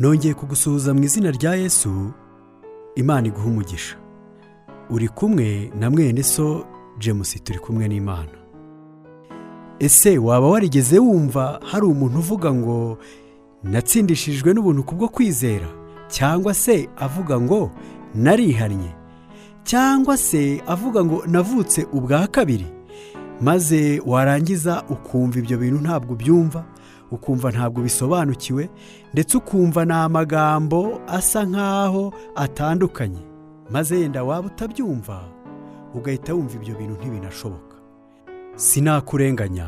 nongeye kugusuhuza mu izina rya Yesu. Imana iguha umugisha. Uri kumwe na mwene so James, turi kumwe n'Imana. Ese waba warigeze wumva hari umuntu uvuga ngo natsindishijwe n'ubuntu kubwo kwizera, cyangwa se avuga ngo narihannye, cyangwa se avuga ngo navutse ubwa kabiri, maze warangiza ukumva ibyo bintu ntabwo ubyumva, ukumva ntabwo bisobanukiwe, ndetse ukumva ni amagambo asa nk'aho atandukanye, maze yenda waba utabyumva ugahita wumva ibyo bintu ntibinashoboka. Sinakurenganya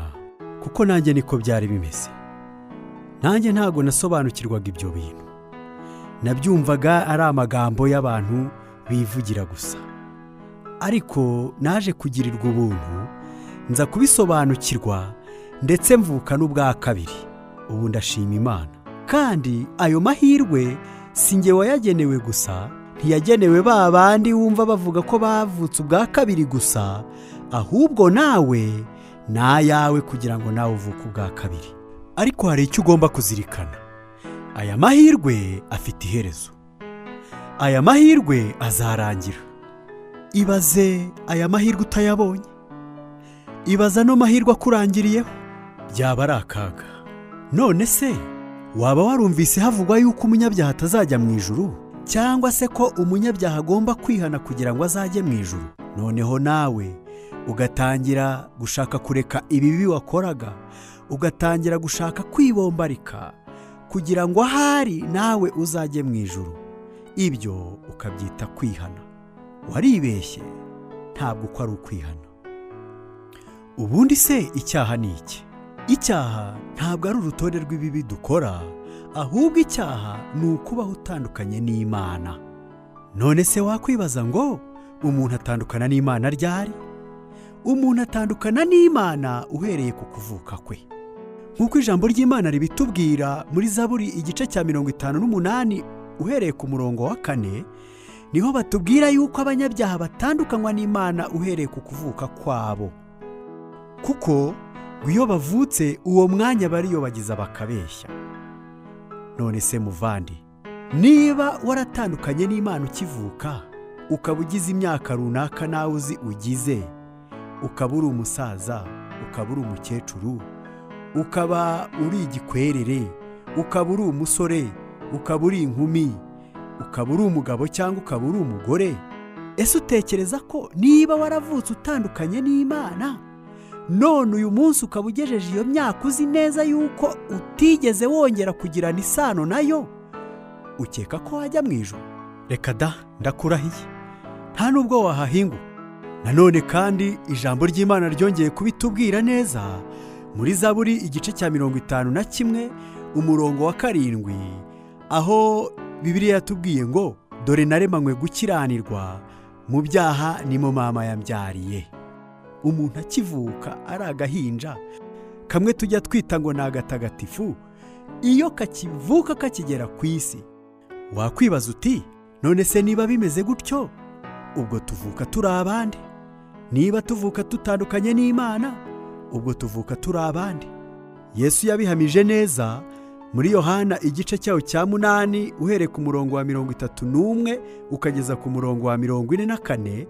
kuko nanjye niko byari bimeze. Nanjye ntabwo nasobanukirwaga ibyo bintu, nabyumvaga ari amagambo y'abantu bivugira gusa. Ariko naje kugirirwa ubuntu, nza kubisobanukirwa, ndetse mvuka n'ubwa kabiri. Ubu ndashima Imana. Kandi ayo mahirwe si njye wayagenewe gusa, ntiyagenewe ba bandi wumva bavuga ko bavutse ubwa kabiri gusa, ahubwo nawe ni ayawe kugira ngo nawe uvuke ubwa kabiri. Ariko hari icyo ugomba kuzirikana: aya mahirwe afite iherezo, aya mahirwe azarangira. Ibaze aya mahirwe utayabonye, ibaze ano mahirwe akurangiriyeho, byaba ari akaga. None se waba warumvise havugwa yuko umunyabyaha atazajya mu ijuru, cyangwa se ko umunyabyaha agomba kwihana kugira ngo azajye mu ijuru? Noneho nawe ugatangira gushaka kureka ibibi wakoraga, ugatangira gushaka kwibombarika kugira ngo ahari nawe uzajye mu ijuru. Ibyo ukabyita kwihana. Waribeshye, ntabwo uko ari ukwihana. Ubundi se icyaha ni iki? Icyaha ntabwo ari urutonde rw'ibibi dukora, ahubwo icyaha ni ukubaho utandukanye n'Imana. None se wakwibaza ngo umuntu atandukana n'Imana ryari? Umuntu atandukana n'Imana uhereye ku kuvuka kwe, nk'uko ijambo ry'Imana ribitubwira muri Zaburi igice cya 58 uhereye ku murongo wa 4. Niho batubwira yuko abanyabyaha batandukanywa n'Imana uhereye ku kuvuka kwabo, kuko iyo bavutse uwo mwanya bariyobagiza bakabeshya. None se muvandi, niba waratandukanye n'Imana ukivuka, ukaba ugize imyaka runaka nawe uzi ugize, ukaba uri umusaza, ukaba uri umukecuru, ukaba uri igikwerere, ukaba uri umusore, ukaba uri inkumi, ukaba uri umugabo cyangwa ukaba uri umugore, ese utekereza ko niba waravutse utandukanye n'Imana, none uyu munsi ukaba ugejeje iyo myaka uzi neza yuko utigeze wongera kugirana isano nayo, ukeka ko wajya mu ijuru? Reka da, ndakurahiye, nta nubwo wahahingu. Nanone kandi ijambo ry'Imana ryongeye kubitubwira neza muri Zaburi igice cya 51 umurongo wa 7, aho Bibiliya yatubwiye ngo dore naremanywe gukiranirwa, mu byaha nimo mama yambyariye. Umuntu akivuka ari agahinja kamwe tujya twita ngo ni agatagatifu, iyo kakivuka kakigera ku isi, wakwibaza uti none se niba bimeze gutyo, ubwo tuvuka turi abandi? Niba tuvuka tutandukanye n'Imana, ubwo tuvuka turi abandi? Yesu yabihamije neza muri Yohana igice cyaho cya 8 uhereye ku murongo wa 31 ukageza ku murongo wa 44,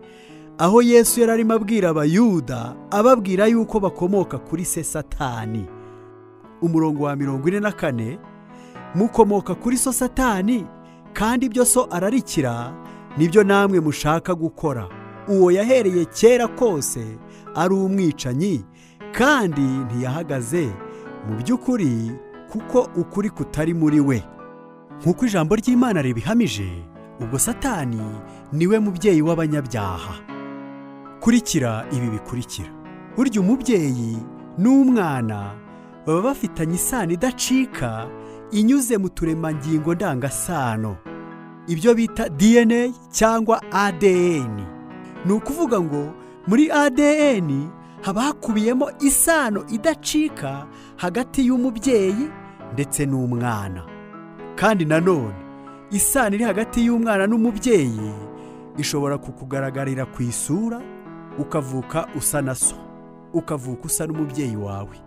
aho Yesu yari arimo abwira abayuda, ababwira yuko bakomoka kuri se Satani. Umurongo wa 44, mukomoka kuri so Satani, kandi ibyo so ararikira nibyo namwe mushaka gukora. Uwo yahereye kera kose ari umwicanyi, kandi ntiyahagaze mu by'ukuri, kuko ukuri kutari muri we. Nk'uko ijambo ry'Imana ribihamije, ubwo Satani niwe mubyeyi w'abanyabyaha. Kurikira ibi bikurikira: burya umubyeyi n'umwana baba bafitanye isano idacika inyuze mu turemangingo ndangasano, ibyo bita DNA cyangwa ADN. Ni ukuvuga ngo muri ADN haba hakubiyemo isano idacika hagati y'umubyeyi ndetse n'umwana. Kandi nanone isano iri hagati y'umwana n'umubyeyi ishobora kukugaragarira ku isura, ukavuka usa na so, ukavuka usa n'umubyeyi wawe.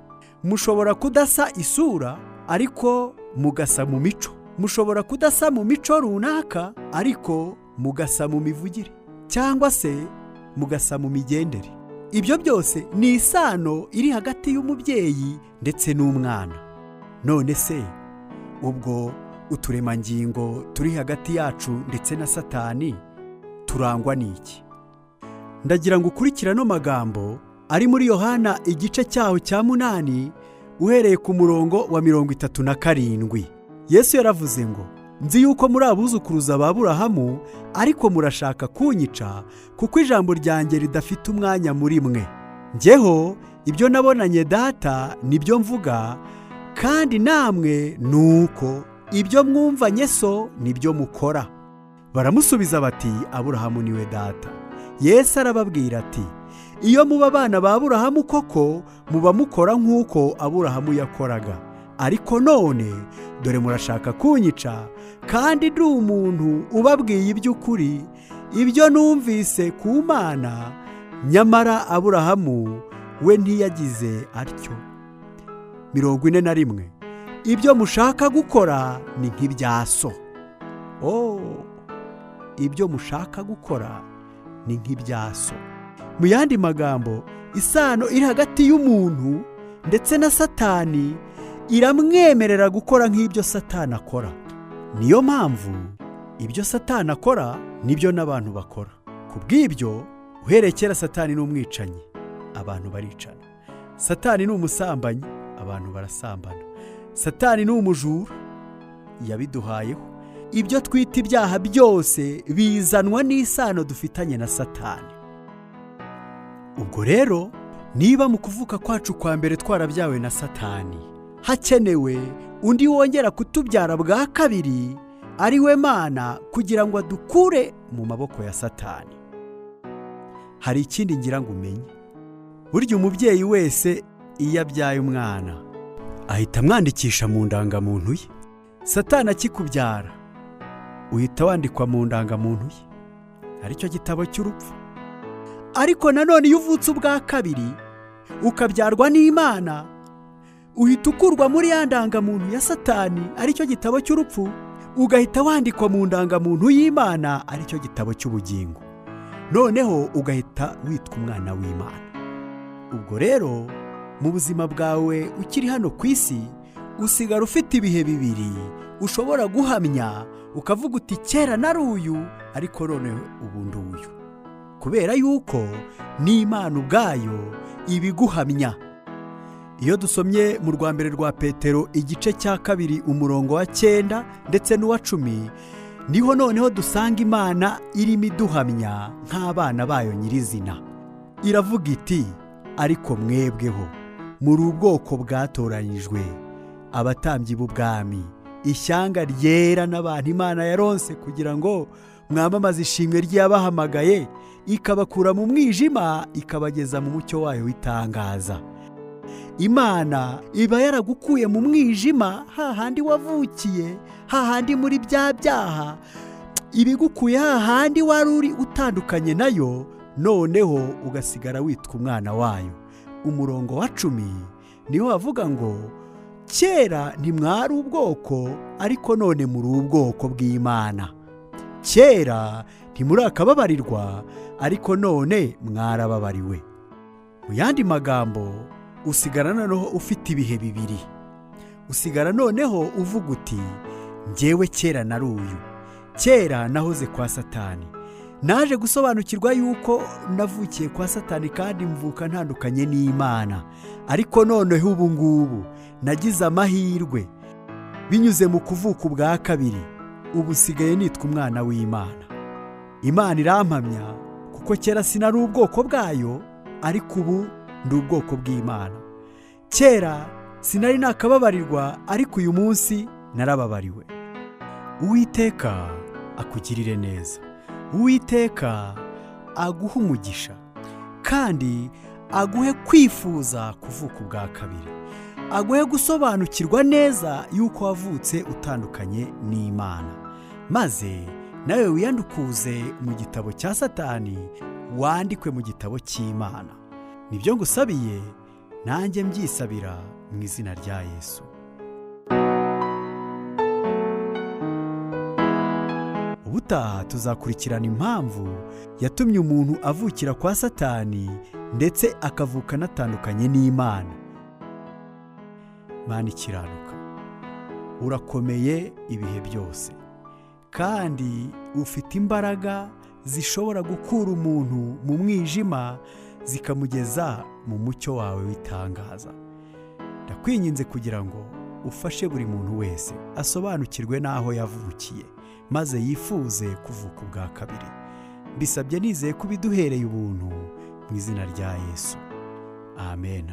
Mushobora kudasa isura ariko mugasa mu mico, mushobora kudasa mu mico runaka ariko mugasa mu mivugire cyangwa se mugasa mu migendere. Ibyo byose ni isano iri hagati y'umubyeyi ndetse n'umwana. None se ubwo uturemangingo turi hagati yacu ndetse na Satani turangwa n'iki? Ndagira ngo ukurikire ano magambo ari muri Yohana igice cyaho cya 8 uhereye ku murongo wa 37. Yesu yaravuze ngo, nzi yuko muri abuzukuruza ba Aburahamu, ariko murashaka kunyica kuko ijambo ryanjye ridafite umwanya muri mwe. Njyeho ibyo nabonanye Data nibyo mvuga, kandi namwe nuko ibyo mwumvanye so nibyo mukora. Baramusubiza bati, Aburahamu niwe data. Yesu arababwira ati, iyo muba abana ba Aburahamu koko muba mukora nk'uko Aburahamu yakoraga. Ariko none dore murashaka kunyica, kandi ndi umuntu ubabwiye iby'ukuri, ibyo numvise ku Mana, nyamara Aburahamu we ntiyagize atyo. 41. Ibyo mushaka gukora ni nk'ibya so. Ibyo mushaka gukora ni nk'ibya so. Mu yandi magambo, isano iri hagati y'umuntu ndetse na Satani iramwemerera gukora nk'ibyo Satani akora. Niyo mpamvu ibyo Satani akora nibyo n'abantu bakora. Ku bw'ibyo, uhereye kera Satani ni umwicanyi, abantu baricana. Satani ni umusambanyi, abantu barasambana. Satani ni umujura, yabiduhayeho. Ibyo twita ibyaha byose bizanwa n'isano dufitanye na Satani. Ubwo rero, niba mu kuvuka kwacu kwa mbere twarabyawe na Satani, hakenewe undi wongera kutubyara bwa kabiri, ari we Mana, kugira ngo adukure mu maboko ya Satani. Hari ikindi ngira ngo umenye. Burya umubyeyi wese iyo abyaye umwana ahita amwandikisha mu ndangamuntu ye. Satani akikubyara uhita wandikwa mu ndangamuntu ye, aricyo gitabo cy'urupfu. Ariko nanone iyo uvutse ubwa kabiri ukabyarwa n'Imana, uhita ukurwa muri ya ndangamuntu ya Satani, aricyo gitabo cy'urupfu, ugahita wandikwa mu ndangamuntu y'Imana, aricyo gitabo cy'ubugingo. Noneho ugahita witwa umwana w'Imana. Ubwo rero mu buzima bwawe ukiri hano ku isi, usigara ufite ibihe bibiri ushobora guhamya, ukavuga uti kera nari uyu, ariko none ubu ndi uyu. Kubera yuko n'Imana ubwayo ibiguhamya. Iyo dusomye mu rwa mbere rwa Petero igice cya 2 umurongo wa 9 ndetse n'uwa 10, niho noneho dusanga Imana irimo iduhamya nk'abana bayo nyirizina. Iravuga iti, ariko mwebweho muri ubwoko bwatoranyijwe, abatambyi b'ubwami, ishyanga ryera n'abantu Imana yaronse, kugira ngo mwamamaze ishimwe ry'abahamagaye, ikabakura mu mwijima ikabageza mu mucyo wayo w'itangaza. Imana iba yaragukuye mu mwijima, hahandi wavukiye, hahandi muri bya byaha, ibigukuye hahandi wari uri utandukanye nayo, noneho ugasigara witwa umwana wayo. Umurongo wa 10 niho havuga ngo, kera ntimwari ubwoko, ariko none muri ubwoko bw'Imana. Kera ntimurakababarirwa, ariko none mwarababariwe. Mu yandi magambo, usigara noneho ufite ibihe bibiri. Usigara noneho uvuga uti, njyewe kera nari uyu. Kera nahoze kwa Satani. Naje gusobanukirwa yuko navukiye kwa Satani kandi mvuka ntandukanye n'Imana. Ariko noneho ubu ngubu nagize amahirwe binyuze mu kuvuka ubwa kabiri. Ubu sigaye nitwa umwana w'Imana. Imana irampamya kuko kera sinari ubwoko bwayo, ariko ubu ndi ubwoko bw'Imana. Kera sinari nakababarirwa, ariko uyu munsi narababariwe. Uwiteka akugirire neza. Uwiteka aguhe umugisha, kandi aguhe kwifuza kuvuka ubwa kabiri. Aguhe gusobanukirwa neza yuko wavutse utandukanye n'Imana, maze nawe wiyandukuze mu gitabo cya Satani, wandikwe mu gitabo cy'Imana. Nibyo ngusabiye, nanjye mbyisabira mu izina rya Yesu. ubutaha tuzakurikirana impamvu yatumye umuntu avukira kwa Satani ndetse akavuka anatandukanye n'Imana. Mana ikiranuka, urakomeye ibihe byose kandi ufite imbaraga zishobora gukura umuntu mu mwijima zikamugeza mu mucyo wawe w'itangaza. Ndakwinginze kugira ngo ufashe buri muntu wese asobanukirwe n'aho yavukiye maze yifuze kuvuka ubwa kabiri. Mbisabye nizeye ko biduhereye ubuntu mu izina rya Yesu. Amen.